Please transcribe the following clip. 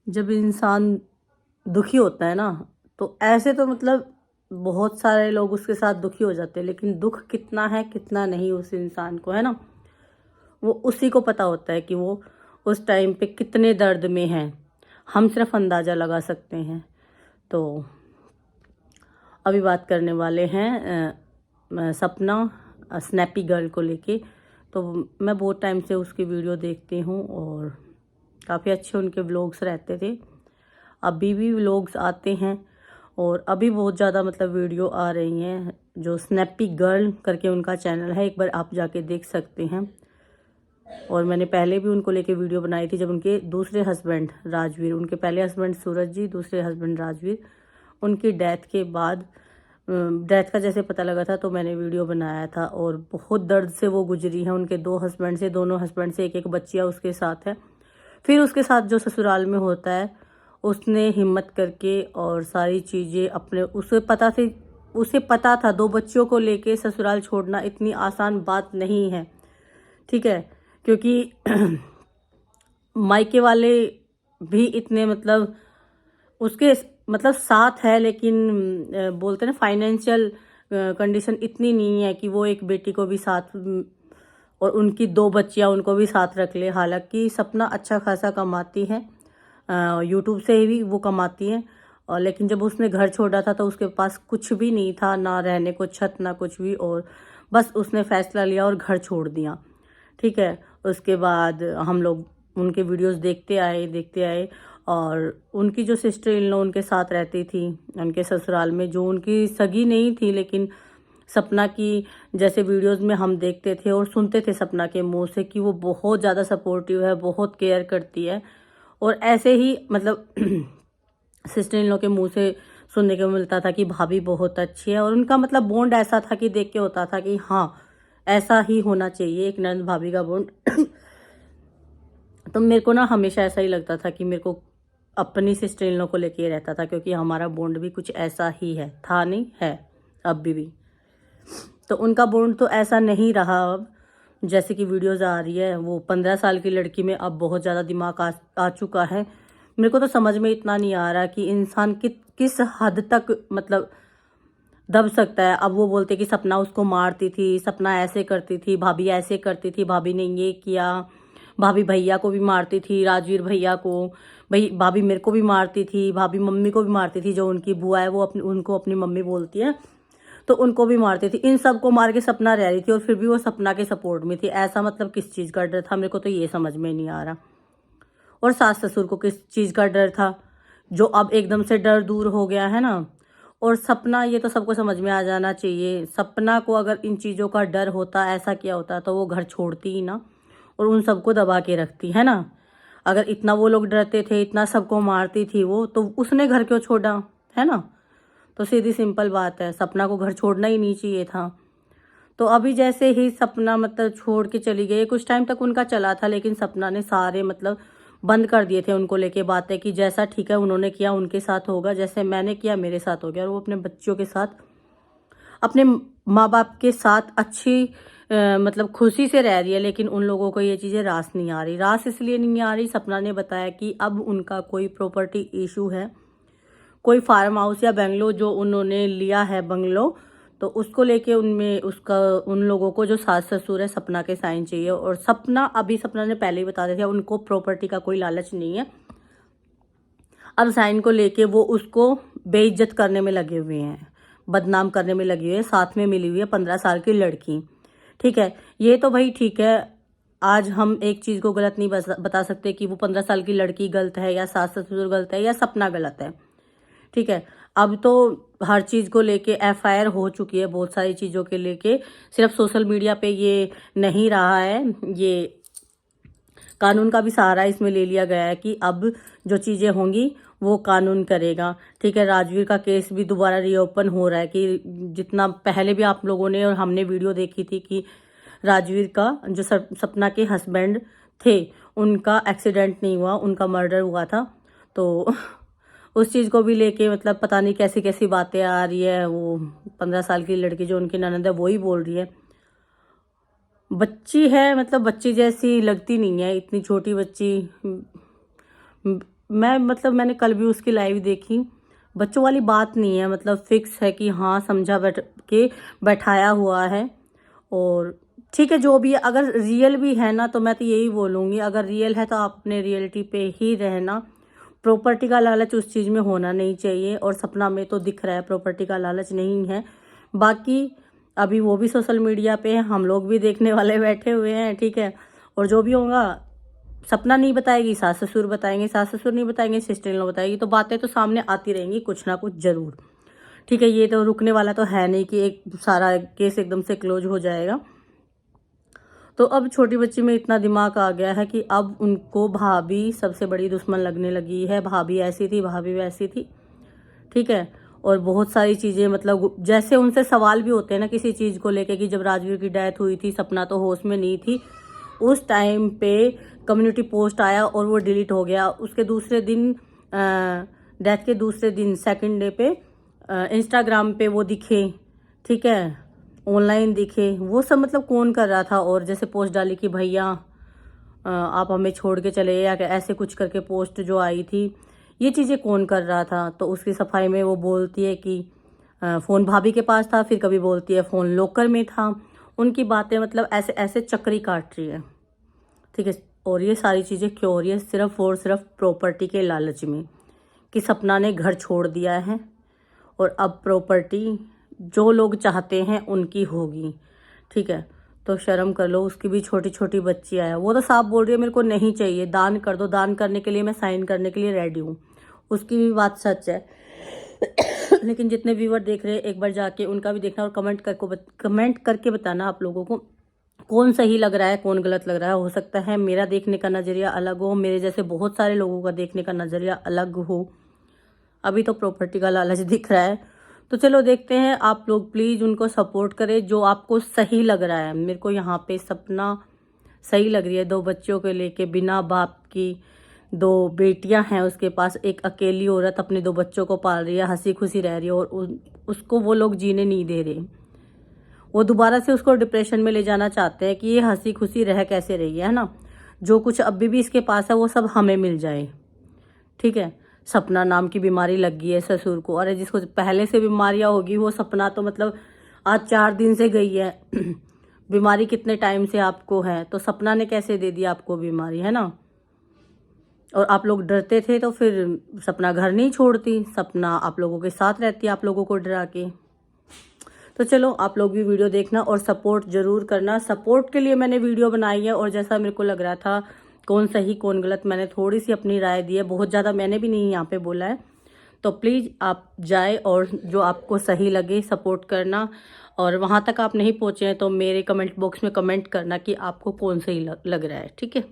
जब इंसान दुखी होता है ना, तो ऐसे तो मतलब बहुत सारे लोग उसके साथ दुखी हो जाते हैं, लेकिन दुख कितना है कितना नहीं उस इंसान को, है ना, वो उसी को पता होता है कि वो उस टाइम पे कितने दर्द में है। हम सिर्फ अंदाज़ा लगा सकते हैं। तो अभी बात करने वाले हैं सपना स्नैपी गर्ल को लेके। तो मैं बहुत टाइम से उसकी वीडियो देखती हूँ और काफ़ी अच्छे उनके व्लॉग्स रहते थे। अभी भी व्लॉग्स आते हैं और अभी बहुत ज़्यादा मतलब वीडियो आ रही हैं। जो स्नैपी गर्ल करके उनका चैनल है, एक बार आप जाके देख सकते हैं। और मैंने पहले भी उनको लेके वीडियो बनाई थी, जब उनके दूसरे हस्बैंड राजवीर, उनके पहले हस्बैंड सूरज जी, दूसरे हस्बैंड राजवीर, उनकी डेथ के बाद डेथ का जैसे पता लगा था तो मैंने वीडियो बनाया था। और बहुत दर्द से वो गुजरी हैं, उनके दो हस्बैंड से, दोनों हस्बैंड से एक एक बच्चियाँ उसके साथ है। फिर उसके साथ जो ससुराल में होता है, उसने हिम्मत करके और सारी चीज़ें अपने, उसे पता था दो बच्चियों को लेके ससुराल छोड़ना इतनी आसान बात नहीं है, ठीक है, क्योंकि मायके वाले भी इतने मतलब उसके मतलब साथ है, लेकिन बोलते हैं ना फाइनेंशियल कंडीशन इतनी नहीं है कि वो एक बेटी को भी साथ और उनकी दो बच्चियां उनको भी साथ रख ले। हालांकि सपना अच्छा खासा कमाती है, यूट्यूब से ही वो कमाती है। और लेकिन जब उसने घर छोड़ा था तो उसके पास कुछ भी नहीं था, ना रहने को छत ना कुछ भी, और बस उसने फैसला लिया और घर छोड़ दिया, ठीक है। उसके बाद हम लोग उनके वीडियोस देखते आए। और उनकी जो सिस्टर इन लॉ उनके साथ रहती थी उनके ससुराल में, जो उनकी सगी नहीं थी, लेकिन सपना की जैसे वीडियोस में हम देखते थे और सुनते थे सपना के मुंह से कि वो बहुत ज़्यादा सपोर्टिव है, बहुत केयर करती है। और ऐसे ही मतलब सिस्टर इन लॉ के मुंह से सुनने को मिलता था कि भाभी बहुत अच्छी है। और उनका मतलब बॉन्ड ऐसा था कि देख के होता था कि हाँ, ऐसा ही होना चाहिए एक नंद भाभी का बॉन्ड। तो मेरे को ना हमेशा ऐसा ही लगता था कि मेरे को अपनी सिस्टर इन लॉ को लेके रहता था, क्योंकि हमारा बॉन्ड भी कुछ ऐसा ही है, था नहीं है, अब भी। तो उनका बॉन्ड तो ऐसा नहीं रहा अब। जैसे कि वीडियोज आ रही है, वो 15 साल की लड़की में अब बहुत ज़्यादा दिमाग आ चुका है। मेरे को तो समझ में इतना नहीं आ रहा कि इंसान किस हद तक मतलब दब सकता है। अब वो बोलते कि सपना उसको मारती थी, सपना ऐसे करती थी, भाभी ऐसे करती थी, भाभी ने ये किया, भाभी भैया को भी मारती थी, राजवीर भैया को, भाई भाभी मेरे को भी मारती थी, भाभी मम्मी को भी मारती थी, जो उनकी बुआ है वो उनको अपनी मम्मी बोलती है, तो उनको भी मारती थी। इन सबको मार के सपना रह रही थी और फिर भी वो सपना के सपोर्ट में थी। ऐसा मतलब किस चीज़ का डर था, मेरे को तो ये समझ में नहीं आ रहा। और सास ससुर को किस चीज़ का डर था, जो अब एकदम से डर दूर हो गया है ना। और सपना, ये तो सबको समझ में आ जाना चाहिए, सपना को अगर इन चीज़ों का डर होता, ऐसा क्या होता, तो वो घर छोड़ती ही ना और उन सबको दबा के रखती, है ना। अगर इतना वो लोग डरते थे, इतना सबको मारती थी वो, तो उसने घर क्यों छोड़ा, है ना। तो सीधी सिंपल बात है, सपना को घर छोड़ना ही नहीं चाहिए था। तो अभी जैसे ही सपना मतलब छोड़ के चली गई, कुछ टाइम तक उनका चला था, लेकिन सपना ने सारे मतलब बंद कर दिए थे उनको लेके बातें, कि जैसा ठीक है उन्होंने किया उनके साथ होगा, जैसे मैंने किया मेरे साथ हो गया। और वो अपने बच्चों के साथ, अपने माँ बाप के साथ अच्छी मतलब खुशी से रह रही है। लेकिन उन लोगों को ये चीज़ें रास नहीं आ रही। रास इसलिए नहीं आ रही, सपना ने बताया कि अब उनका कोई प्रॉपर्टी इशू है, कोई फार्म हाउस या बंगलो जो उन्होंने लिया है बंगलो, तो उसको लेके उनमें उसका उन लोगों को जो सास ससुर है सपना के साइन चाहिए। और सपना, अभी सपना ने पहले ही बता दिया था, उनको प्रॉपर्टी का कोई लालच नहीं है। अब साइन को लेके वो उसको बेइज्जत करने में लगे हुए हैं, बदनाम करने में लगी हुई है। साथ में मिली हुई है 15 साल की लड़की, ठीक है। ये तो भाई ठीक है, आज हम एक चीज़ को गलत नहीं बता सकते कि वो 15 साल की लड़की गलत है या सास ससुर गलत है या सपना गलत है, ठीक है। अब तो हर चीज़ को लेके एफआईआर हो चुकी है, बहुत सारी चीज़ों के लेके। सिर्फ सोशल मीडिया पे ये नहीं रहा है, ये कानून का भी सहारा इसमें ले लिया गया है कि अब जो चीज़ें होंगी वो कानून करेगा, ठीक है। राजवीर का केस भी दोबारा रीओपन हो रहा है, कि जितना पहले भी आप लोगों ने और हमने वीडियो देखी थी कि राजवीर का जो सपना के हस्बैंड थे, उनका एक्सीडेंट नहीं हुआ, उनका मर्डर हुआ था। तो उस चीज़ को भी लेके मतलब पता नहीं कैसी कैसी बातें आ रही है। वो 15 साल की लड़की जो उनकी ननद है वो ही बोल रही है, बच्ची है मतलब बच्ची जैसी लगती नहीं है, इतनी छोटी बच्ची। मैं मतलब मैंने कल भी उसकी लाइव देखी, बच्चों वाली बात नहीं है, मतलब फिक्स है कि हाँ समझा बैठाया हुआ है। और ठीक है जो भी है, अगर रियल भी है ना तो मैं तो यही बोलूँगी, अगर रियल है तो आप अपने रियलिटी पे ही रहना। प्रॉपर्टी का लालच उस चीज़ में होना नहीं चाहिए, और सपना में तो दिख रहा है प्रॉपर्टी का लालच नहीं है। बाकी अभी वो भी सोशल मीडिया पे है, हम लोग भी देखने वाले बैठे हुए हैं, ठीक है। और जो भी होगा सपना नहीं बताएगी, सास ससुर बताएंगे, सास ससुर नहीं बताएंगे, सिस्टर इन लॉ बताएगी, तो बातें तो सामने आती रहेंगी कुछ ना कुछ जरूर, ठीक है। ये तो रुकने वाला तो है नहीं कि एक सारा केस एकदम से क्लोज हो जाएगा। तो अब छोटी बच्ची में इतना दिमाग आ गया है कि अब उनको भाभी सबसे बड़ी दुश्मन लगने लगी है। भाभी ऐसी थी, भाभी वैसी थी, ठीक है। और बहुत सारी चीज़ें, मतलब जैसे उनसे सवाल भी होते हैं ना किसी चीज़ को लेके, कि जब राजवीर की डेथ हुई थी सपना तो होश में नहीं थी, उस टाइम पे कम्युनिटी पोस्ट आया और वो डिलीट हो गया। उसके दूसरे दिन, डेथ के दूसरे दिन सेकंड डे पे इंस्टाग्राम पे वो दिखे, ठीक है, ऑनलाइन दिखे। वो सब मतलब कौन कर रहा था? और जैसे पोस्ट डाली कि भैया आप हमें छोड़ के चले, या ऐसे कुछ करके पोस्ट जो आई थी, ये चीज़ें कौन कर रहा था? तो उसकी सफाई में वो बोलती है कि फ़ोन भाभी के पास था, फिर कभी बोलती है फ़ोन लॉकर में था। उनकी बातें मतलब ऐसे ऐसे चक्री काट रही है, ठीक है। और ये सारी चीज़ें क्यों हो रही है? सिर्फ और सिर्फ प्रॉपर्टी के लालच में, कि सपना ने घर छोड़ दिया है और अब प्रॉपर्टी जो लोग चाहते हैं उनकी होगी, ठीक है। तो शर्म कर लो, उसकी भी छोटी छोटी बच्ची है, वो तो साफ बोल रही है मेरे को नहीं चाहिए, दान कर दो, दान करने के लिए मैं साइन करने के लिए रेडी हूँ। उसकी भी बात सच है। लेकिन जितने व्यूअर देख रहे हैं एक बार जाके उनका भी देखना, और कमेंट करके बताना आप लोगों को कौन सही लग रहा है, कौन गलत लग रहा है। हो सकता है मेरा देखने का नज़रिया अलग हो, मेरे जैसे बहुत सारे लोगों का देखने का नज़रिया अलग हो। अभी तो प्रॉपर्टी का लालच दिख रहा है, तो चलो देखते हैं। आप लोग प्लीज़ उनको सपोर्ट करें जो आपको सही लग रहा है। मेरे को यहाँ पे सपना सही लग रही है, 2 बच्चों को लेके, बिना बाप की, 2 बेटियां हैं उसके पास, एक अकेली औरत अपने 2 बच्चों को पाल रही है, हंसी खुशी रह रही है, और उसको वो लोग जीने नहीं दे रहे। वो दोबारा से उसको डिप्रेशन में ले जाना चाहते हैं कि ये हंसी खुशी रह कैसे रही है ना। जो कुछ अभी भी इसके पास है वो सब हमें मिल जाए, ठीक है। सपना नाम की बीमारी लग गई है ससुर को। अरे जिसको पहले से बीमारियां होगी, वो सपना तो मतलब आज 4 दिन से गई है। बीमारी कितने टाइम से आपको है, तो सपना ने कैसे दे दी आपको बीमारी, है ना। और आप लोग डरते थे तो फिर सपना घर नहीं छोड़ती, सपना आप लोगों के साथ रहती है, आप लोगों को डरा के। तो चलो आप लोग भी वीडियो देखना और सपोर्ट जरूर करना। सपोर्ट के लिए मैंने वीडियो बनाई है, और जैसा मेरे को लग रहा था कौन सही कौन गलत, मैंने थोड़ी सी अपनी राय दी है, बहुत ज़्यादा मैंने भी नहीं यहाँ पे बोला है। तो प्लीज़ आप जाए और जो आपको सही लगे सपोर्ट करना। और वहाँ तक आप नहीं पहुँचे हैं तो मेरे कमेंट बॉक्स में कमेंट करना कि आपको कौन सही लग रहा है, ठीक है।